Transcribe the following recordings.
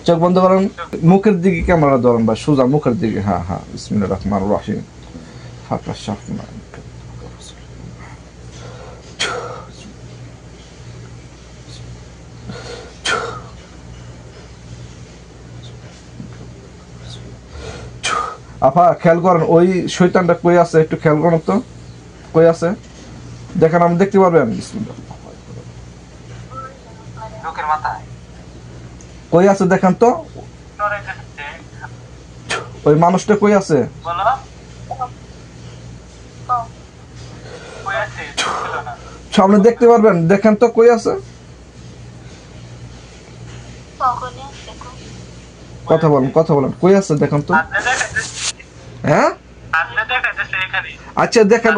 চোখ বন্ধ করেন, মুখের দিকে ক্যামেরা ধরেন ভাই, সোজা মুখের দিকে। হ্যাঁ হ্যাঁ, বিসমিল্লাহির রহমানির রহিম। ফাঁকা শাফনা আপা খেয়াল করেন ওই শয়তানটা কই আছে, একটু খেয়াল করেন তো কই আছে দেখেন, আপনি দেখতে পারবেন। কই আছে দেখেন তো, ওই মানুষটা কই আছে? আপনি দেখতে পারবেন, দেখেন তো কই আছে। কথা বলেন, কথা বলেন, কই আছে দেখেন তো। হ্যাঁ আচ্ছা দেখেন,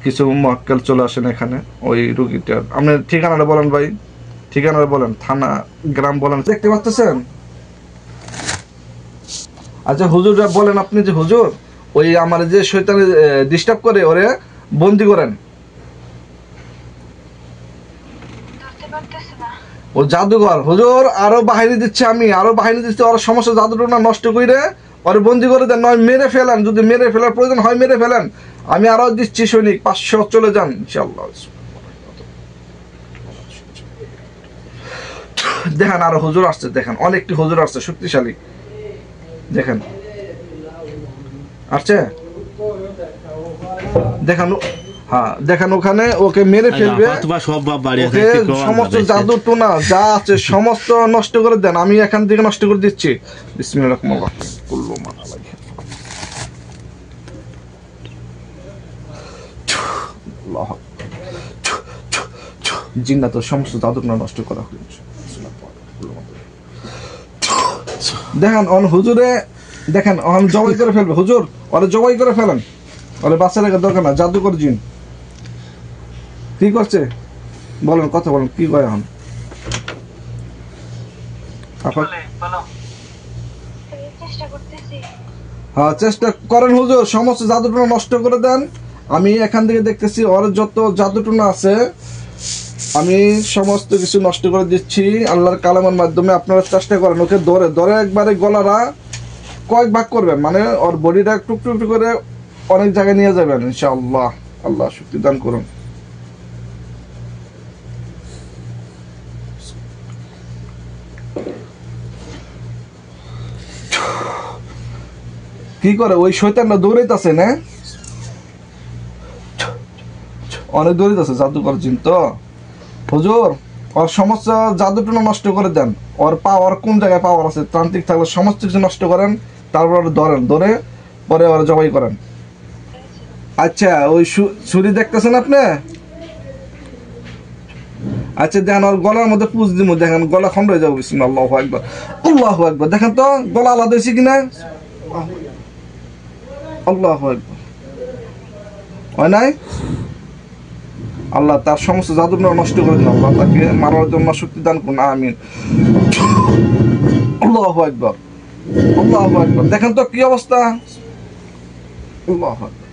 কিছু মক্কেল চলে আসেন এখানে ওই রুগীটার। আপনি ঠিকানাটা বলেন ভাই, ঠিকানাটা বলেন, থানা গ্রাম বলেন। দেখতে পাচ্ছেন? আচ্ছা হুজুররা বলেন আপনি যে হুজুর ওই আমার যে শয়তানে ডিস্টার্ব করে ওরে বন্দি করেন। ও জাদুঘর হুজুর, আরো বাহিনী দিচ্ছে, আমি আরো বাহিনী দিচ্ছি, ওর সমস্ত জাদুটনা নষ্ট করে ওরে বন্দি করে দেন, নয় মেরে ফেলেন, যদি মেরে ফেলার প্রয়োজন হয় মেরে ফেলেন। আমি আরো দিচ্ছি সৈনিক 500, চলে যান ইনশাআল্লাহ। দেখেন আরো হুজুর আসছে, দেখেন অনেকটি হুজুর আসছে শক্তিশালী, দেখেন আসছে, দেখেন। হ্যাঁ দেখেন ওখানে ওকে মেরে ফেলবে, সমস্ত জাদু টোনা যা আছে সমস্ত নষ্ট করে দেন, আমি এখান থেকে নষ্ট করে দিচ্ছি। বিসমিল্লাহির রহমানির রহিম। জিন্নাত সমস্ত জাদু টোনা নষ্ট করা হয়েছে। দেখেন অন হুজুরে, দেখেন অন জবাই করে ফেলবে হুজুর, ওরে জবাই করে ফেলেন, ওরে বাচ্চা রাখার দরকার না, জাদুকর জিন। কি করছে বলেন, কথা বলেন, কি কয় এখন? হ্যাঁ চেষ্টা করেন হুজুর, সমস্ত জাদুটনা নষ্ট করে দেন। আমি এখান থেকে দেখতেছি ওর যত জাদুটনা আছে আমি সমস্ত কিছু নষ্ট করে দিচ্ছি আল্লাহর কালামের মাধ্যমে। আপনারা চেষ্টা করেন ওকে ধরে ধরে একবারে গলারা কয়েক ভাগ করবেন, মানে ওর বডিটা টুকটুক করে অনেক জায়গায় নিয়ে যাবেন ইনশাআল্লাহ। আল্লাহ শক্তি দান করুন। কি করে ওই শয়তানটা দৌড়াইতেছে না, অনেক দৌড়াইতেছে জাদুকর জিন তো। হুজুর ওর সমস্ত জাদুটনা নষ্ট করে দেন, ওর পাওয়ার কোন জায়গায় পাওয়ার আছে, তান্ত্রিক থাকলে সমস্ত কিছু নষ্ট করেন, তারপর ধরেন, ধরে পরে ওরা জবাই করেন। আচ্ছা ওই ছুরি দেখতেছেন আপনি? আচ্ছা দেখেন ওর গলার মধ্যে পুজ দিব, দেখেন গলা খন্ড হয়ে যাবো। বিসমিল্লাহ, আল্লাহু আকবার, আল্লাহু আকবার। দেখেন তো গলা আলাদা হয়েছে কিনা, আল্লাহু আকবার, হয় নাই? আল্লাহ তার সমস্ত জাদুটনা নষ্ট করে দিন, আল্লাহ তাকে মারার জন্য শক্তি দান করুন, আমিন। আল্লাহু আকবার, আল্লাহু আকবার। দেখেন তো কি অবস্থা, আল্লাহু আকবার।